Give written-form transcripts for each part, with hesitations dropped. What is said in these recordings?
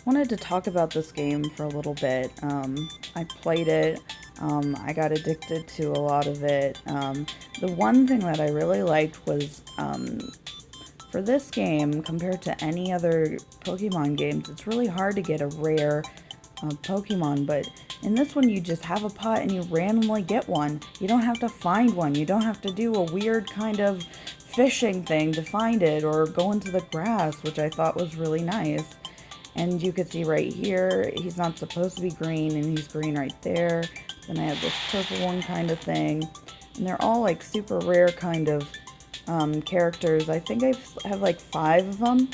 wanted to talk about this game for a little bit. I played it. I got addicted to a lot of it. The one thing that I really liked was for this game, compared to any other Pokemon games, it's really hard to get a rare Pokemon, but in this one you just have a pot and you randomly get one. You don't have to find one. You don't have to do a weird kind of fishing thing to find it or go into the grass, which I thought was really nice. And you could see right here, he's not supposed to be green, and he's green right there. Then I have this purple one kind of thing. And they're all like super rare kind of characters. I think I have like 5 of them.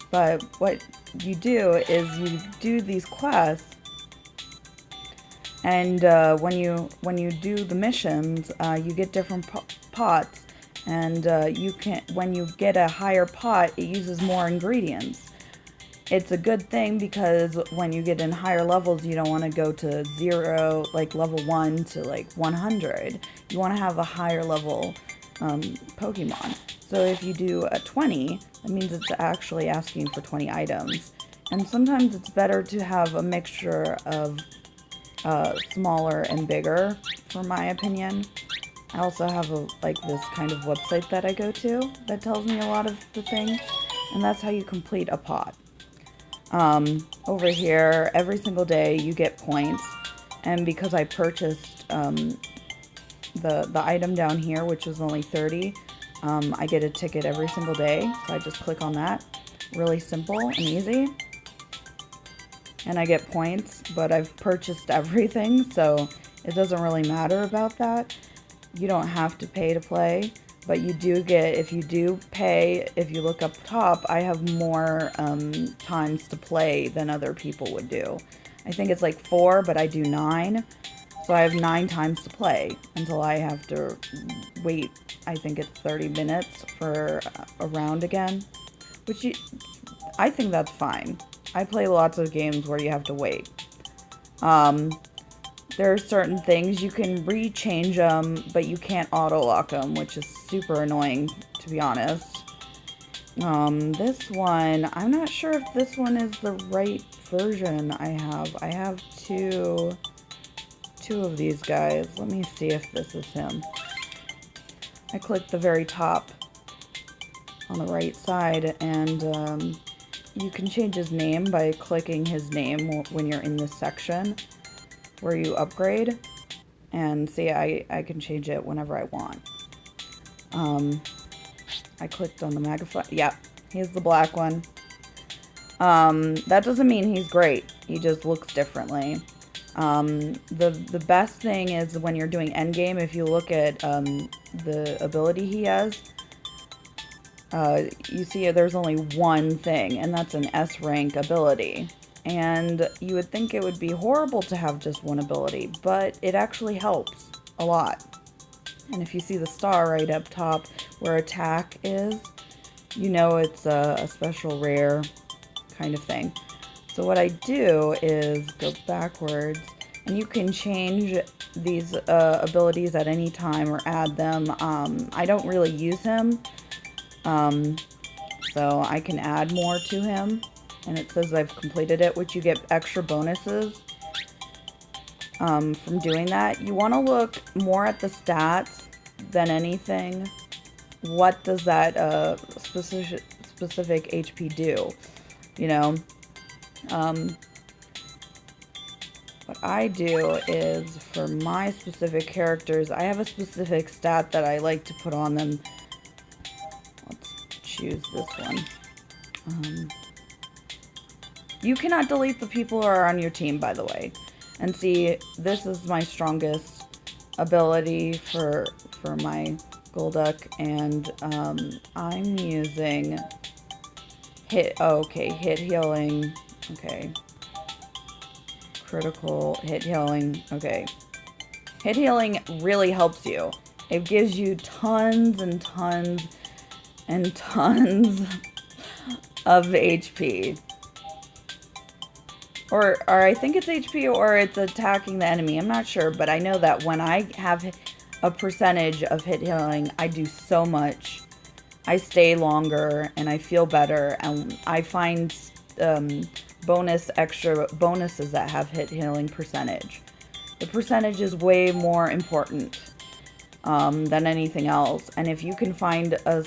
But what you do is you do these quests, and when you do the missions, you get different pots, and when you get a higher pot, it uses more ingredients. It's a good thing because when you get in higher levels, you don't want to go to 0, like level 1 to like 100. You want to have a higher level Pokemon. So if you do a 20, that means it's actually asking for 20 items. And sometimes it's better to have a mixture of smaller and bigger, for my opinion. I also have this kind of website that I go to that tells me a lot of the things, and that's how you complete a pot. Over here, every single day you get points, and because I purchased the item down here, which is only 30, I get a ticket every single day, so I just click on that. Really simple and easy. And I get points, but I've purchased everything, so it doesn't really matter about that. You don't have to pay to play, but you do get, if you do pay, if you look up top, I have more times to play than other people would do. I think it's like 4, but I do 9. So I have 9 times to play until I have to wait, I think it's 30 minutes for a round again, I think that's fine. I play lots of games where you have to wait. There are certain things you can rechange them, but you can't auto-lock them, which is super annoying, to be honest. This one, I'm not sure if this one is the right version I have. I have two of these guys. Let me see if this is him. I clicked the very top on the right side, and you can change his name by clicking his name when you're in this section where you upgrade. And see, I can change it whenever I want. I clicked on the magnify. Yeah, he's the black one. That doesn't mean he's great. He just looks differently. The best thing is when you're doing endgame, if you look at the ability he has, you see there's only one thing, and that's an S rank ability. And you would think it would be horrible to have just one ability, but it actually helps a lot. And if you see the star right up top where attack is, you know it's a special rare kind of thing. So what I do is go backwards, and you can change these abilities at any time or add them. I don't really use him, so I can add more to him. And it says I've completed it, which you get extra bonuses from doing that. You want to look more at the stats than anything. What does that specific HP do? You know? What I do is, for my specific characters, I have a specific stat that I like to put on them. Let's choose this one. You cannot delete the people who are on your team, by the way. And see, this is my strongest ability for my Golduck, and I'm using hit healing, okay. Critical hit healing, okay. Hit healing really helps you. It gives you tons and tons and tons of HP. Or I think it's HP or it's attacking the enemy. I'm not sure, but I know that when I have a percentage of hit healing, I do so much. I stay longer and I feel better, and I find extra bonuses that have hit healing percentage. The percentage is way more important than anything else. And if you can find a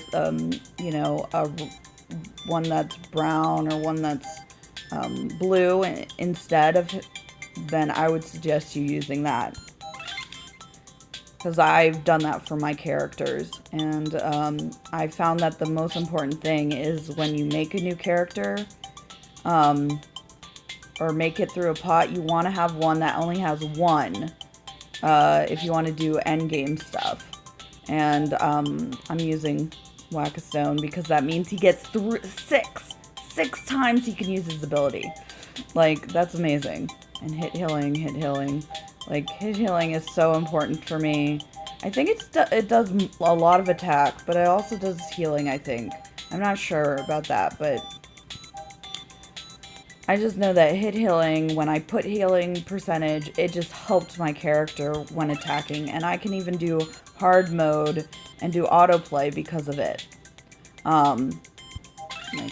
one that's brown or one that's blue instead of, then I would suggest you using that. Because I've done that for my characters, and I found that the most important thing is when you make a new character, or make it through a pot, you want to have one that only has one, if you want to do endgame stuff. And I'm using Whack-A-Stone because that means he gets six times he can use his ability. Like, that's amazing. And hit healing. Like, hit healing is so important for me. I think it does a lot of attack, but it also does healing, I think. I'm not sure about that, but I just know that hit healing, when I put healing percentage, it just helped my character when attacking. And I can even do hard mode and do autoplay because of it. Might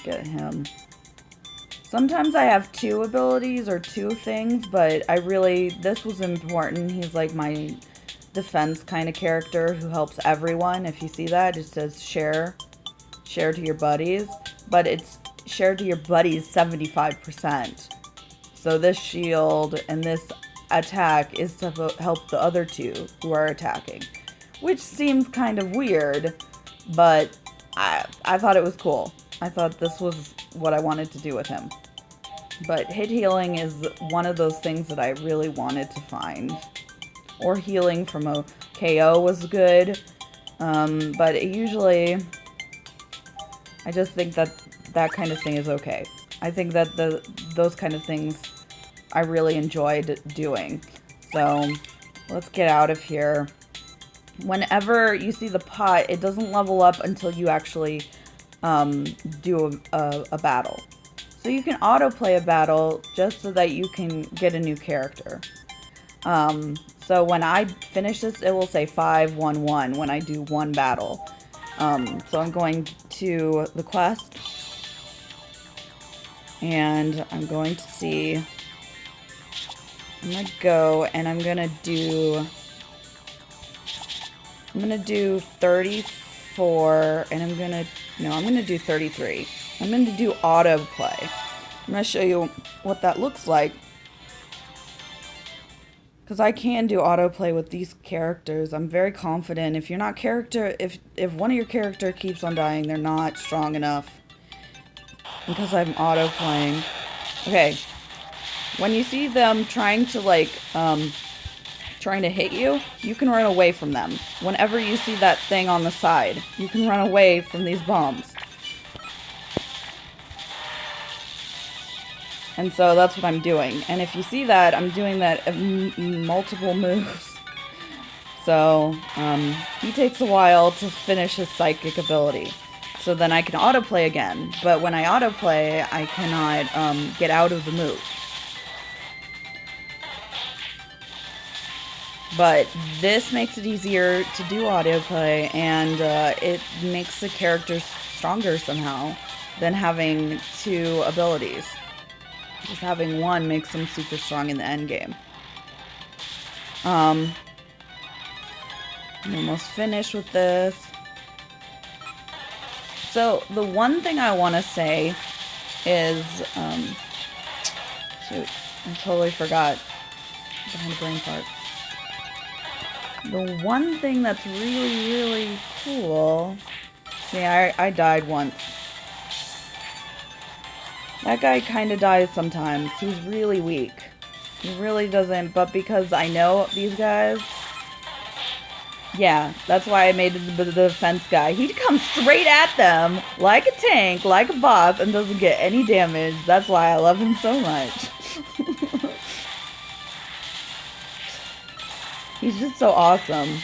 get him. Sometimes I have two abilities or two things, but this was important. He's like my defense kind of character who helps everyone. If you see that, it says share to your buddies, but it's share to your buddies 75%. So this shield and this attack is to help the other two who are attacking, which seems kind of weird, but I thought it was cool. I thought this was what I wanted to do with him. But hit healing is one of those things that I really wanted to find. Or healing from a KO was good. But I just think that kind of thing is okay. I think that those kind of things I really enjoyed doing. So let's get out of here. Whenever you see the pot, it doesn't level up until you actually do a battle. So you can autoplay a battle just so that you can get a new character. So when I finish this, it will say 5-1-1 when I do one battle. So I'm going to the quest. And I'm going to see. I'm going to go and I'm going to do 34 and I'm going to do 33. I'm going to do autoplay. I'm going to show you what that looks like. Because I can do autoplay with these characters. I'm very confident. If if one of your character keeps on dying, they're not strong enough. Because I'm autoplaying. Okay. When you see them trying to hit you, you can run away from them. Whenever you see that thing on the side, you can run away from these bombs. And so that's what I'm doing. And if you see that, I'm doing that multiple moves. So, he takes a while to finish his psychic ability. So then I can autoplay again. But when I autoplay, I cannot get out of the move. But this makes it easier to do autoplay, and it makes the characters stronger somehow than having two abilities. Just having one makes them super strong in the end game. I'm almost finished with this. So the one thing I want to say is, shoot, I totally forgot. Behind a brain fart. The one thing that's really, really cool. See, I died once. That guy kind of dies sometimes. He's really weak. He really doesn't, but because I know these guys, yeah, that's why I made the defense guy. He comes straight at them like a tank, like a boss, and doesn't get any damage. That's why I love him so much. He's just so awesome.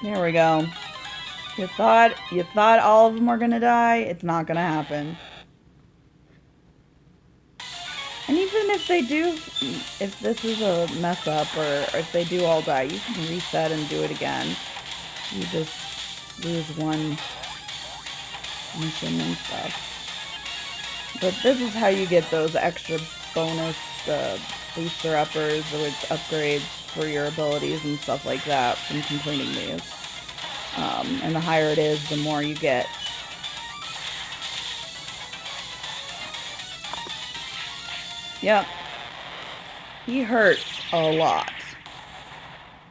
There we go. You thought all of them were gonna die? It's not gonna happen. And even if they do, if this is a mess up, or if they do all die, you can reset and do it again. You just lose one mission and stuff. But this is how you get those extra bonus booster uppers, which upgrades for your abilities and stuff like that from completing these. And the higher it is, the more you get. Yep. He hurts a lot.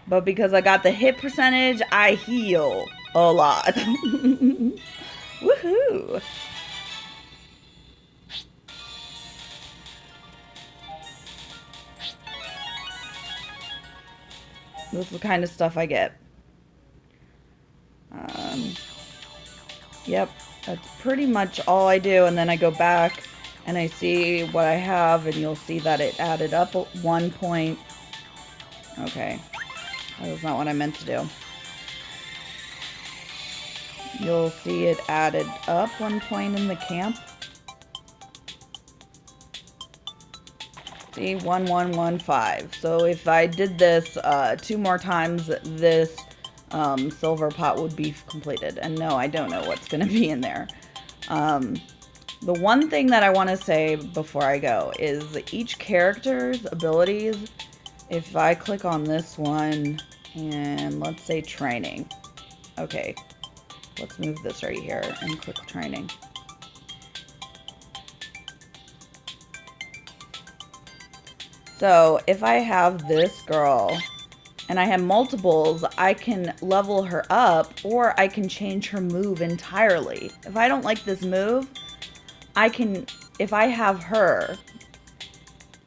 But because I got the hit percentage, I heal a lot. Woohoo! This is the kind of stuff I get. Yep, that's pretty much all I do, and then I go back and I see what I have, and you'll see that it added up 1 point. Okay, that was not what I meant to do. You'll see it added up 1 point in the camp. See, 1115. So if I did this 2 more times, this silver pot would be completed. And no, I don't know what's going to be in there. The one thing that I want to say before I go is each character's abilities, if I click on this one, and let's say training. Okay, let's move this right here and click training. So if I have this girl and I have multiples, I can level her up, or I can change her move entirely. If I don't like this move, I can, if I have her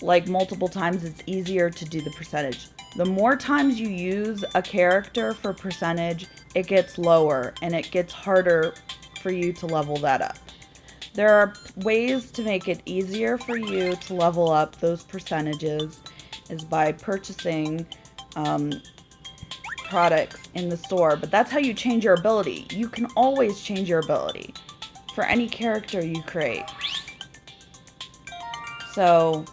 like multiple times, it's easier to do the percentage. The more times you use a character for percentage, it gets lower and it gets harder for you to level that up. There are ways to make it easier for you to level up those percentages is by purchasing products in the store, but that's how you change your ability. You can always change your ability for any character you create. So,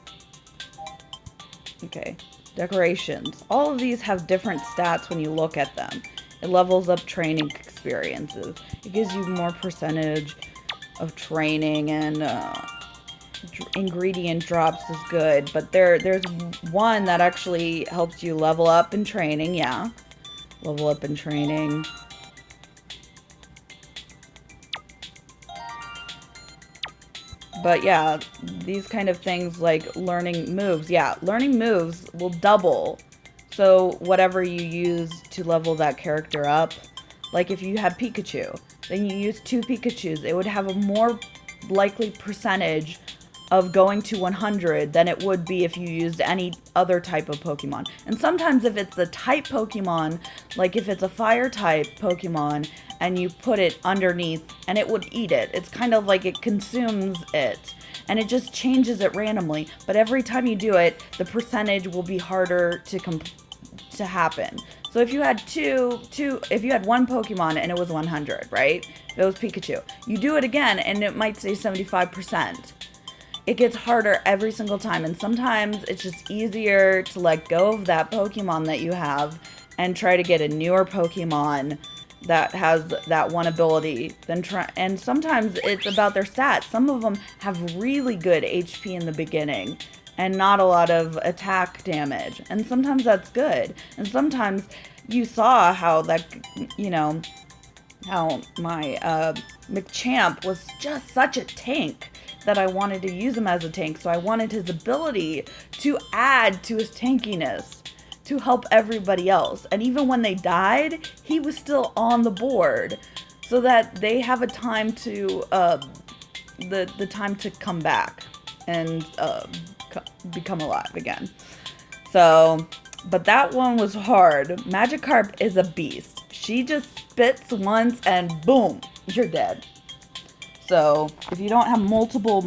okay, decorations. All of these have different stats when you look at them. It levels up training experiences. It gives you more percentage of training, and ingredient drops is good, but there's one that actually helps you level up in training. Yeah, level up in training. But yeah, these kind of things like learning moves. Yeah, learning moves will double. So whatever you use to level that character up, like if you had Pikachu, then you use 2 Pikachus, it would have a more likely percentage of going to 100 than it would be if you used any other type of Pokemon. And sometimes if it's a type Pokemon, like if it's a fire type Pokemon, and you put it underneath and it would eat it. It's kind of like it consumes it and it just changes it randomly. But every time you do it, the percentage will be harder to happen. So if you had if you had one Pokemon and it was 100, right? If it was Pikachu, you do it again and it might say 75%. It gets harder every single time, and sometimes it's just easier to let go of that Pokemon that you have and try to get a newer Pokemon that has that one ability, and sometimes it's about their stats. Some of them have really good HP in the beginning and not a lot of attack damage, and sometimes that's good. And sometimes you saw how that, you know, how my Machamp was just such a tank that I wanted to use him as a tank, so I wanted his ability to add to his tankiness to help everybody else. And even when they died, he was still on the board, so that they have a time to the time to come back and become alive again. So, but that one was hard. Magikarp is a beast. She just spits once and boom, you're dead. So if you don't have multiple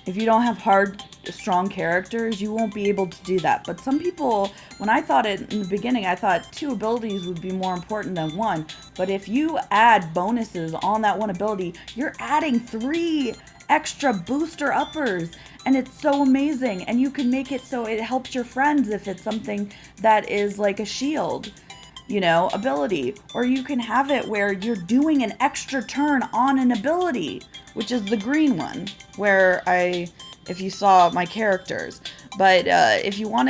if you don't have strong characters, you won't be able to do that. But some people, when I thought it in the beginning, I thought 2 abilities would be more important than 1. But if you add bonuses on that 1 ability, you're adding 3 extra booster uppers. And it's so amazing. And you can make it so it helps your friends if it's something that is like a shield. ability. Or you can have it where you're doing an extra turn on an ability, which is the green one, where if you saw my characters. But if you want